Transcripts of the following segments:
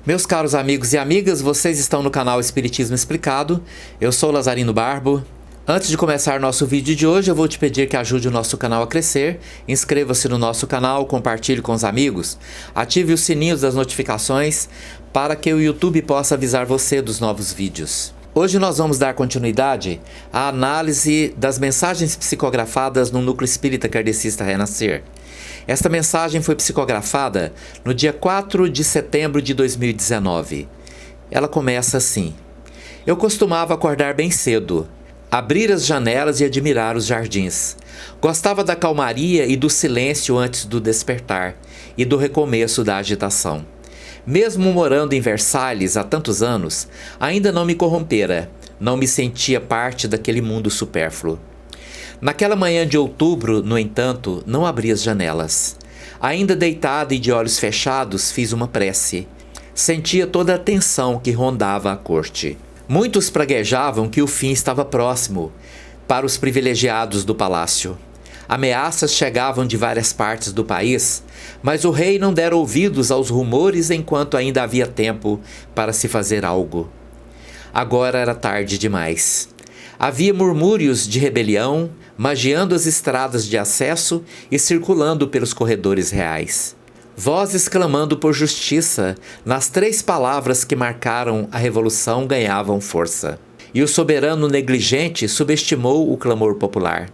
Meus caros amigos e amigas, vocês estão no canal Espiritismo Explicado. Eu sou Lazarino Barbo. Antes de começar nosso vídeo de hoje, eu vou te pedir que ajude o nosso canal a crescer. Inscreva-se no nosso canal, compartilhe com os amigos, ative os sininhos das notificações para que o YouTube possa avisar você dos novos vídeos. Hoje nós vamos dar continuidade à análise das mensagens psicografadas no Núcleo Espírita Kardecista Renascer. Esta mensagem foi psicografada no dia 4 de setembro de 2019. Ela começa assim: Eu costumava acordar bem cedo, abrir as janelas e admirar os jardins. Gostava da calmaria e do silêncio antes do despertar e do recomeço da agitação. Mesmo morando em Versalhes há tantos anos, ainda não me corrompera, não me sentia parte daquele mundo supérfluo. Naquela manhã de outubro, no entanto, não abri as janelas. Ainda deitado e de olhos fechados, fiz uma prece. Sentia toda a tensão que rondava a corte. Muitos praguejavam que o fim estava próximo para os privilegiados do palácio. Ameaças chegavam de várias partes do país, mas o rei não dera ouvidos aos rumores enquanto ainda havia tempo para se fazer algo. Agora era tarde demais. Havia murmúrios de rebelião, magiando as estradas de acesso e circulando pelos corredores reais. Vozes clamando por justiça, nas 3 palavras que marcaram a revolução ganhavam força. E o soberano negligente subestimou o clamor popular.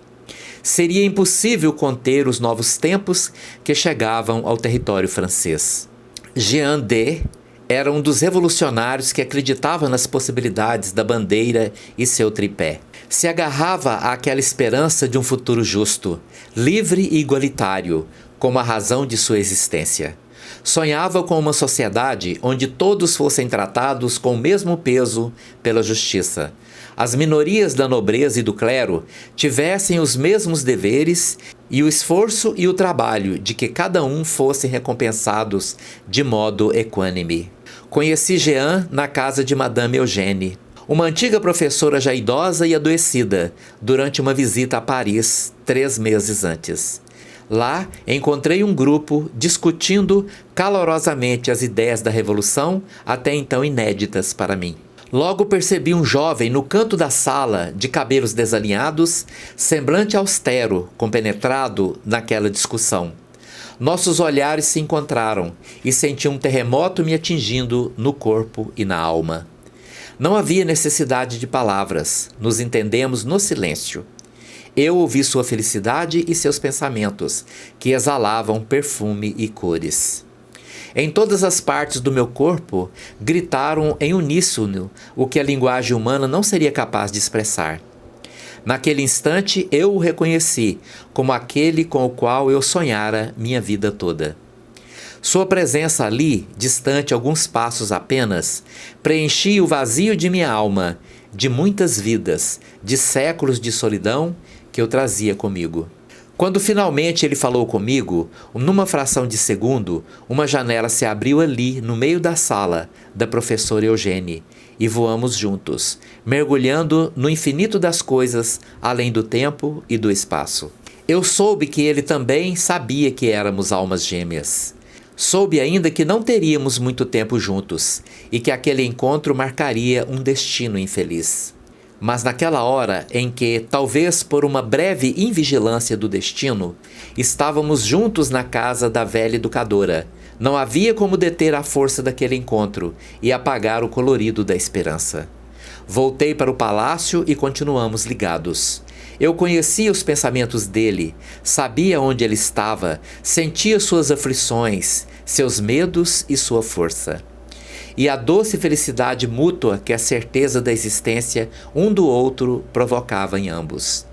Seria impossível conter os novos tempos que chegavam ao território francês. Jean D. era um dos revolucionários que acreditava nas possibilidades da bandeira e seu tripé. Se agarrava àquela esperança de um futuro justo, livre e igualitário, como a razão de sua existência. Sonhava com uma sociedade onde todos fossem tratados com o mesmo peso pela justiça. As minorias da nobreza e do clero tivessem os mesmos deveres e o esforço e o trabalho de que cada um fossem recompensados de modo equânime. Conheci Jean na casa de Madame Eugène, uma antiga professora já idosa e adoecida, durante uma visita a Paris 3 meses antes. Lá, encontrei um grupo discutindo calorosamente as ideias da Revolução, até então inéditas para mim. Logo percebi um jovem no canto da sala, de cabelos desalinhados, semblante austero, compenetrado naquela discussão. Nossos olhares se encontraram e senti um terremoto me atingindo no corpo e na alma. Não havia necessidade de palavras, nos entendemos no silêncio. Eu ouvi sua felicidade e seus pensamentos, que exalavam perfume e cores. Em todas as partes do meu corpo, gritaram em uníssono o que a linguagem humana não seria capaz de expressar. Naquele instante, eu o reconheci como aquele com o qual eu sonhara minha vida toda. Sua presença ali, distante alguns passos apenas, preenchia o vazio de minha alma, de muitas vidas, de séculos de solidão que eu trazia comigo. Quando finalmente ele falou comigo, numa fração de segundo, uma janela se abriu ali, no meio da sala, da professora Eugène, e voamos juntos, mergulhando no infinito das coisas, além do tempo e do espaço. Eu soube que ele também sabia que éramos almas gêmeas. Soube ainda que não teríamos muito tempo juntos, e que aquele encontro marcaria um destino infeliz. Mas naquela hora em que, talvez por uma breve invigilância do destino, estávamos juntos na casa da velha educadora, não havia como deter a força daquele encontro e apagar o colorido da esperança. Voltei para o palácio e continuamos ligados. Eu conhecia os pensamentos dele, sabia onde ele estava, sentia suas aflições, seus medos e sua força. E a doce felicidade mútua que a certeza da existência um do outro provocava em ambos.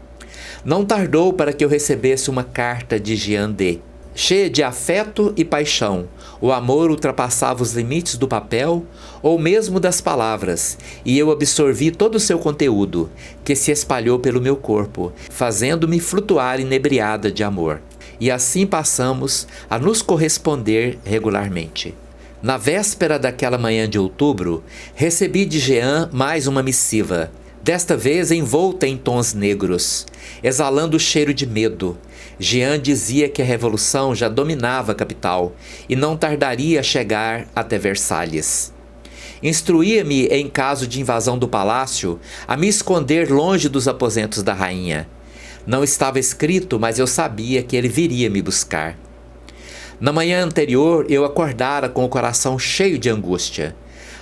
Não tardou para que eu recebesse uma carta de Jean D. Cheia de afeto e paixão, o amor ultrapassava os limites do papel ou mesmo das palavras, e eu absorvi todo o seu conteúdo, que se espalhou pelo meu corpo, fazendo-me flutuar inebriada de amor. E assim passamos a nos corresponder regularmente. Na véspera daquela manhã de outubro, recebi de Jean mais uma missiva. Desta vez envolta em tons negros, exalando o cheiro de medo. Jean dizia que a revolução já dominava a capital e não tardaria a chegar até Versalhes. Instruía-me, em caso de invasão do palácio, a me esconder longe dos aposentos da rainha. Não estava escrito, mas eu sabia que ele viria me buscar. Na manhã anterior, eu acordara com o coração cheio de angústia.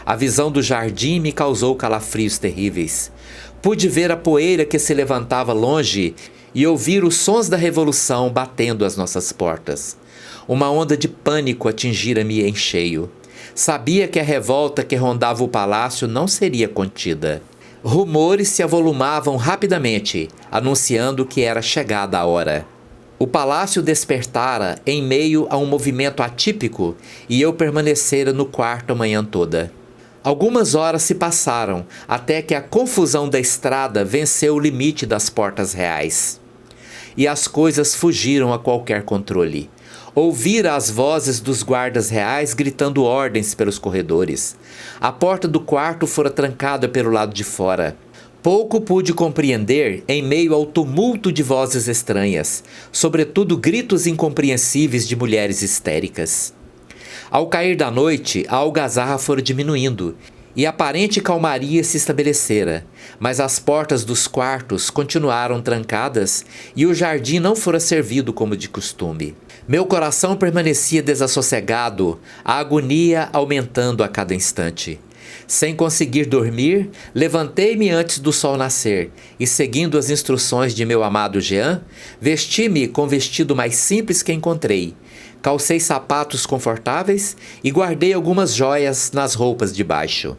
A visão do jardim me causou calafrios terríveis. Pude ver a poeira que se levantava longe e ouvir os sons da revolução batendo às nossas portas. Uma onda de pânico atingira-me em cheio. Sabia que a revolta que rondava o palácio não seria contida. Rumores se avolumavam rapidamente, anunciando que era chegada a hora. O palácio despertara em meio a um movimento atípico e eu permanecera no quarto a manhã toda. Algumas horas se passaram até que a confusão da estrada venceu o limite das portas reais. E as coisas fugiram a qualquer controle. Ouvira as vozes dos guardas reais gritando ordens pelos corredores. A porta do quarto fora trancada pelo lado de fora. Pouco pude compreender em meio ao tumulto de vozes estranhas, sobretudo gritos incompreensíveis de mulheres histéricas. Ao cair da noite, a algazarra fora diminuindo e aparente calmaria se estabelecera, mas as portas dos quartos continuaram trancadas e o jardim não fora servido como de costume. Meu coração permanecia desassossegado, a agonia aumentando a cada instante. Sem conseguir dormir, levantei-me antes do sol nascer e, seguindo as instruções de meu amado Jean, vesti-me com o vestido mais simples que encontrei. Calcei sapatos confortáveis e guardei algumas joias nas roupas de baixo.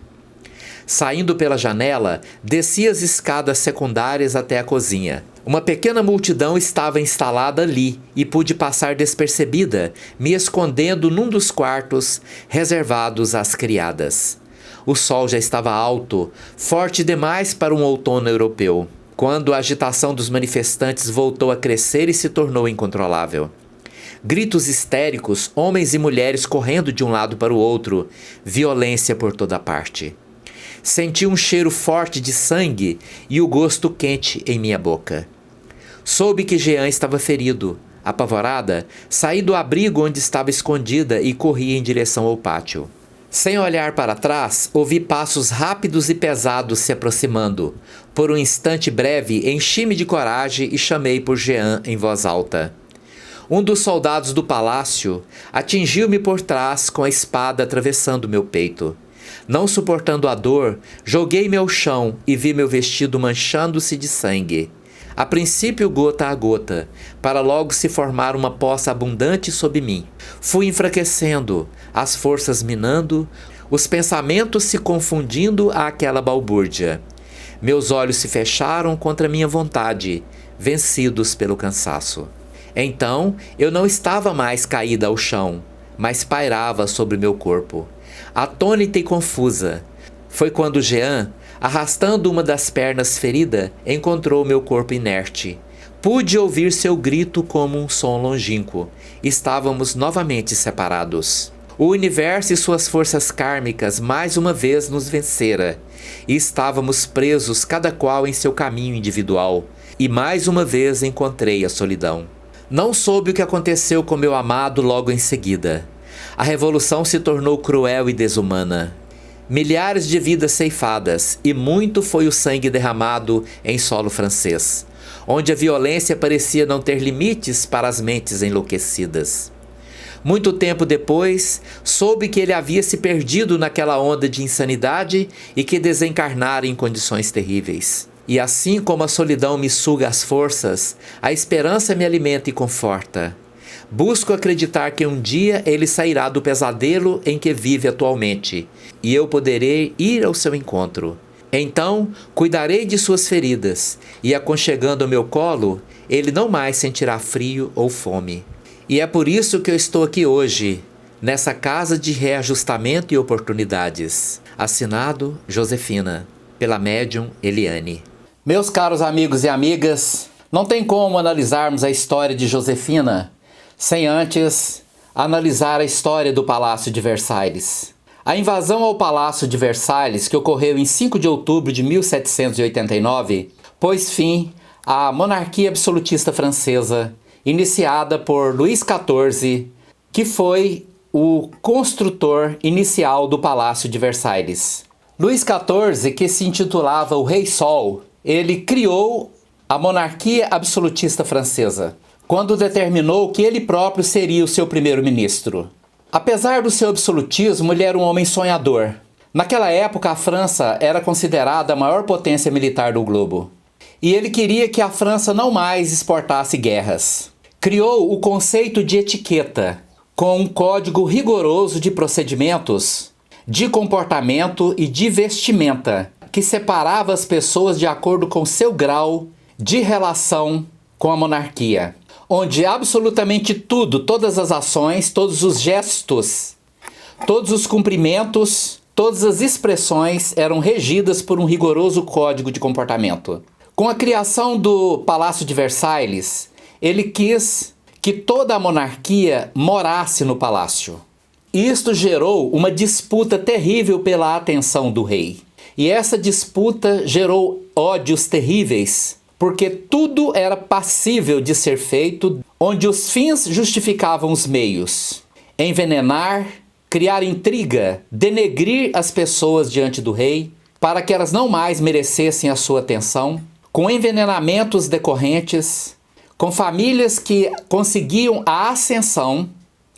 Saindo pela janela, desci as escadas secundárias até a cozinha. Uma pequena multidão estava instalada ali e pude passar despercebida, me escondendo num dos quartos reservados às criadas. O sol já estava alto, forte demais para um outono europeu, quando a agitação dos manifestantes voltou a crescer e se tornou incontrolável. Gritos histéricos, homens e mulheres correndo de um lado para o outro, violência por toda parte. Senti um cheiro forte de sangue e o gosto quente em minha boca. Soube que Jean estava ferido. Apavorada, saí do abrigo onde estava escondida e corri em direção ao pátio. Sem olhar para trás, ouvi passos rápidos e pesados se aproximando. Por um instante breve, enchi-me de coragem e chamei por Jean em voz alta. Um dos soldados do palácio atingiu-me por trás com a espada atravessando meu peito. Não suportando a dor, joguei-me ao chão e vi meu vestido manchando-se de sangue. A princípio gota a gota, para logo se formar uma poça abundante sob mim. Fui enfraquecendo, as forças minando, os pensamentos se confundindo àquela balbúrdia. Meus olhos se fecharam contra minha vontade, vencidos pelo cansaço. Então eu não estava mais caída ao chão, mas pairava sobre meu corpo. Atônita e confusa, foi quando Jean, arrastando uma das pernas ferida, encontrou meu corpo inerte. Pude ouvir seu grito como um som longínquo. Estávamos novamente separados. O universo e suas forças kármicas mais uma vez nos vencera. E estávamos presos cada qual em seu caminho individual. E mais uma vez encontrei a solidão. Não soube o que aconteceu com meu amado logo em seguida. A revolução se tornou cruel e desumana. Milhares de vidas ceifadas e muito foi o sangue derramado em solo francês, onde a violência parecia não ter limites para as mentes enlouquecidas. Muito tempo depois, soube que ele havia se perdido naquela onda de insanidade e que desencarnara em condições terríveis. E assim como a solidão me suga as forças, a esperança me alimenta e conforta. Busco acreditar que um dia ele sairá do pesadelo em que vive atualmente, e eu poderei ir ao seu encontro. Então, cuidarei de suas feridas, e aconchegando ao meu colo, ele não mais sentirá frio ou fome. E é por isso que eu estou aqui hoje, nessa casa de reajustamento e oportunidades. Assinado Josefina, pela médium Eliane. Meus caros amigos e amigas, não tem como analisarmos a história de Josefina sem antes analisar a história do Palácio de Versalhes. A invasão ao Palácio de Versalhes, que ocorreu em 5 de outubro de 1789, pôs fim à monarquia absolutista francesa, iniciada por Luís XIV, que foi o construtor inicial do Palácio de Versalhes. Luís XIV, que se intitulava o Rei Sol, ele criou a monarquia absolutista francesa, quando determinou que ele próprio seria o seu primeiro-ministro. Apesar do seu absolutismo, ele era um homem sonhador. Naquela época, a França era considerada a maior potência militar do globo. E ele queria que a França não mais exportasse guerras. Criou o conceito de etiqueta, com um código rigoroso de procedimentos, de comportamento e de vestimenta, que separava as pessoas de acordo com seu grau de relação com a monarquia, onde absolutamente tudo, todas as ações, todos os gestos, todos os cumprimentos, todas as expressões eram regidas por um rigoroso código de comportamento. Com a criação do Palácio de Versalhes, ele quis que toda a monarquia morasse no palácio. Isto gerou uma disputa terrível pela atenção do rei. E essa disputa gerou ódios terríveis, porque tudo era passível de ser feito, onde os fins justificavam os meios. Envenenar, criar intriga, denegrir as pessoas diante do rei, para que elas não mais merecessem a sua atenção, com envenenamentos decorrentes, com famílias que conseguiam a ascensão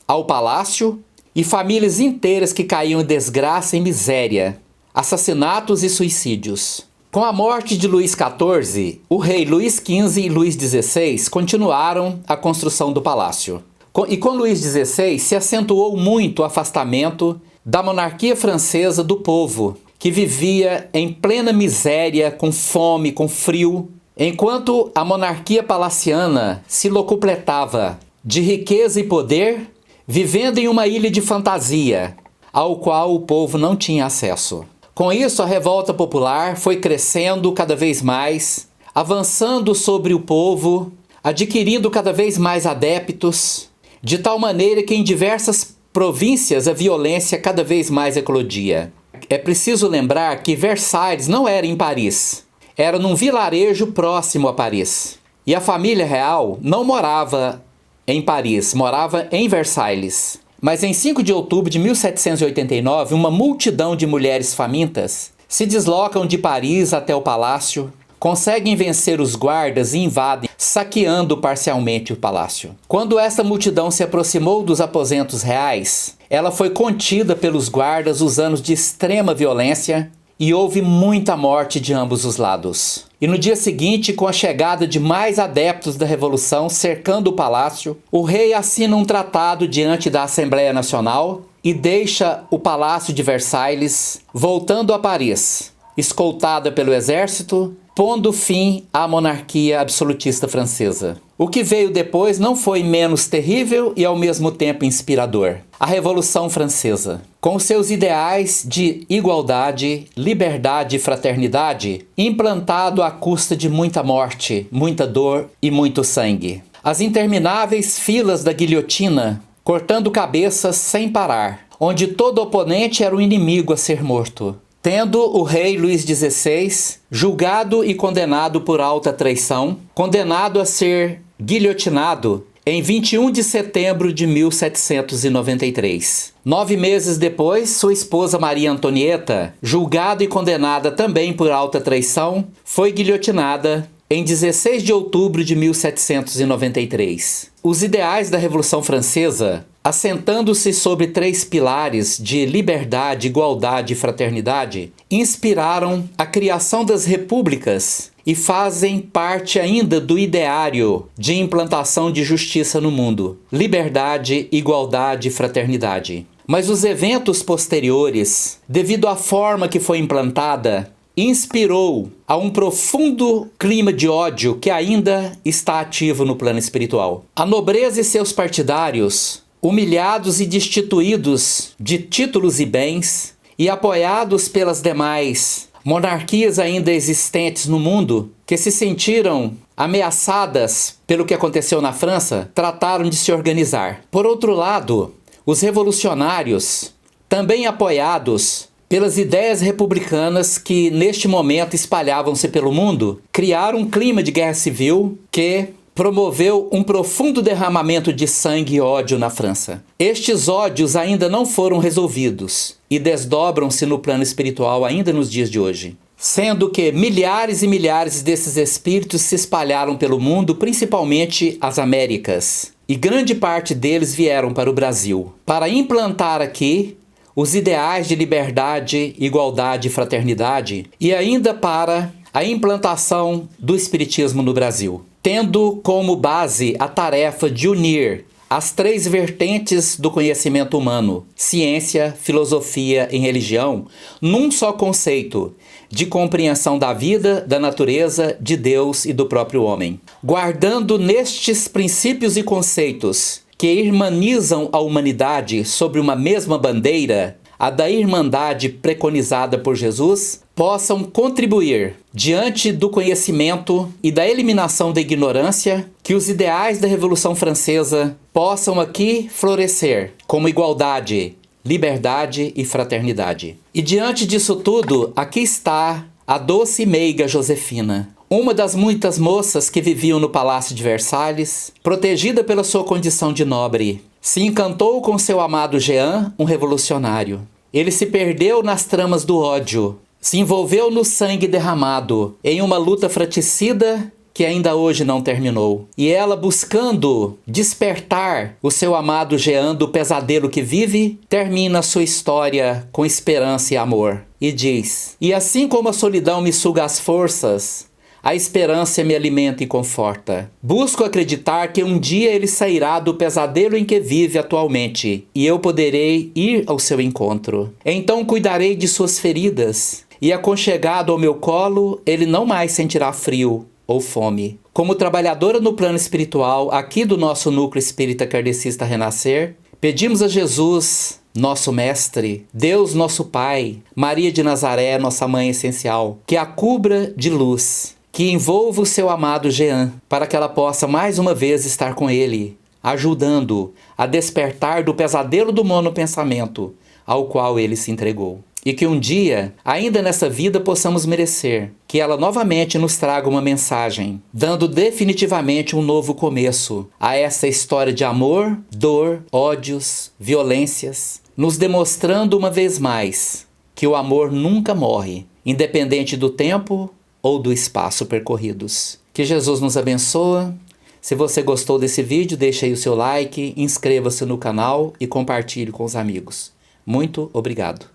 ao palácio e famílias inteiras que caíam em desgraça e miséria, assassinatos e suicídios. Com a morte de Luís XIV, o rei Luís XV e Luís XVI continuaram a construção do palácio. E com Luís XVI se acentuou muito o afastamento da monarquia francesa do povo, que vivia em plena miséria, com fome, com frio, enquanto a monarquia palaciana se locupletava de riqueza e poder, vivendo em uma ilha de fantasia, ao qual o povo não tinha acesso. Com isso, a revolta popular foi crescendo cada vez mais, avançando sobre o povo, adquirindo cada vez mais adeptos, de tal maneira que em diversas províncias a violência cada vez mais eclodia. É preciso lembrar que Versalhes não era em Paris, era num vilarejo próximo a Paris. E a família real não morava em Paris, morava em Versalhes. Mas em 5 de outubro de 1789, uma multidão de mulheres famintas se deslocam de Paris até o palácio, conseguem vencer os guardas e invadem, saqueando parcialmente o palácio. Quando esta multidão se aproximou dos aposentos reais, ela foi contida pelos guardas usando de extrema violência e houve muita morte de ambos os lados. E no dia seguinte, com a chegada de mais adeptos da Revolução cercando o palácio, o rei assina um tratado diante da Assembleia Nacional e deixa o Palácio de Versalhes, voltando a Paris, escoltada pelo exército, pondo fim à monarquia absolutista francesa. O que veio depois não foi menos terrível e ao mesmo tempo inspirador. A Revolução Francesa, com seus ideais de igualdade, liberdade e fraternidade, implantado à custa de muita morte, muita dor e muito sangue. As intermináveis filas da guilhotina, cortando cabeças sem parar, onde todo oponente era um inimigo a ser morto. Tendo o rei Luís XVI julgado e condenado por alta traição, condenado a ser guilhotinado em 21 de setembro de 1793. 9 meses depois, sua esposa Maria Antonieta, julgada e condenada também por alta traição, foi guilhotinada em 16 de outubro de 1793. Os ideais da Revolução Francesa, assentando-se sobre 3 pilares de liberdade, igualdade e fraternidade, inspiraram a criação das repúblicas e fazem parte ainda do ideário de implantação de justiça no mundo. Liberdade, igualdade e fraternidade. Mas os eventos posteriores, devido à forma que foi implantada, inspirou a um profundo clima de ódio que ainda está ativo no plano espiritual. A nobreza e seus partidários, humilhados e destituídos de títulos e bens, e apoiados pelas demais monarquias ainda existentes no mundo, que se sentiram ameaçadas pelo que aconteceu na França, trataram de se organizar. Por outro lado, os revolucionários, também apoiados pelas ideias republicanas que neste momento espalhavam-se pelo mundo, criaram um clima de guerra civil que promoveu um profundo derramamento de sangue e ódio na França. Estes ódios ainda não foram resolvidos e desdobram-se no plano espiritual ainda nos dias de hoje. Sendo que milhares e milhares desses espíritos se espalharam pelo mundo, principalmente as Américas. E grande parte deles vieram para o Brasil, para implantar aqui os ideais de liberdade, igualdade e fraternidade, e ainda para a implantação do Espiritismo no Brasil, tendo como base a tarefa de unir as três vertentes do conhecimento humano, ciência, filosofia e religião, num só conceito de compreensão da vida, da natureza, de Deus e do próprio homem. Guardando nestes princípios e conceitos que irmanizam a humanidade sobre uma mesma bandeira, a da irmandade preconizada por Jesus, possam contribuir, diante do conhecimento e da eliminação da ignorância, que os ideais da Revolução Francesa possam aqui florescer como igualdade, liberdade e fraternidade. E diante disso tudo, aqui está a doce e meiga Josefina, uma das muitas moças que viviam no Palácio de Versalhes, protegida pela sua condição de nobre. Se encantou com seu amado Jean, um revolucionário. Ele se perdeu nas tramas do ódio, se envolveu no sangue derramado, em uma luta fratricida que ainda hoje não terminou. E ela, buscando despertar o seu amado Jean do pesadelo que vive, termina sua história com esperança e amor. E diz: "E assim como a solidão me suga as forças, a esperança me alimenta e conforta. Busco acreditar que um dia ele sairá do pesadelo em que vive atualmente, e eu poderei ir ao seu encontro. Então cuidarei de suas feridas, e aconchegado ao meu colo, ele não mais sentirá frio ou fome." Como trabalhadora no plano espiritual, aqui do nosso núcleo espírita kardecista Renascer, pedimos a Jesus, nosso Mestre, Deus nosso Pai, Maria de Nazaré, nossa Mãe essencial, que a cubra de luz, que envolva o seu amado Jean, para que ela possa mais uma vez estar com ele, ajudando a despertar do pesadelo do monopensamento ao qual ele se entregou. E que um dia, ainda nessa vida, possamos merecer que ela novamente nos traga uma mensagem, dando definitivamente um novo começo a essa história de amor, dor, ódios, violências, nos demonstrando uma vez mais que o amor nunca morre, independente do tempo ou do espaço percorridos. Que Jesus nos abençoe. Se você gostou desse vídeo, deixe aí o seu like, inscreva-se no canal e compartilhe com os amigos. Muito obrigado.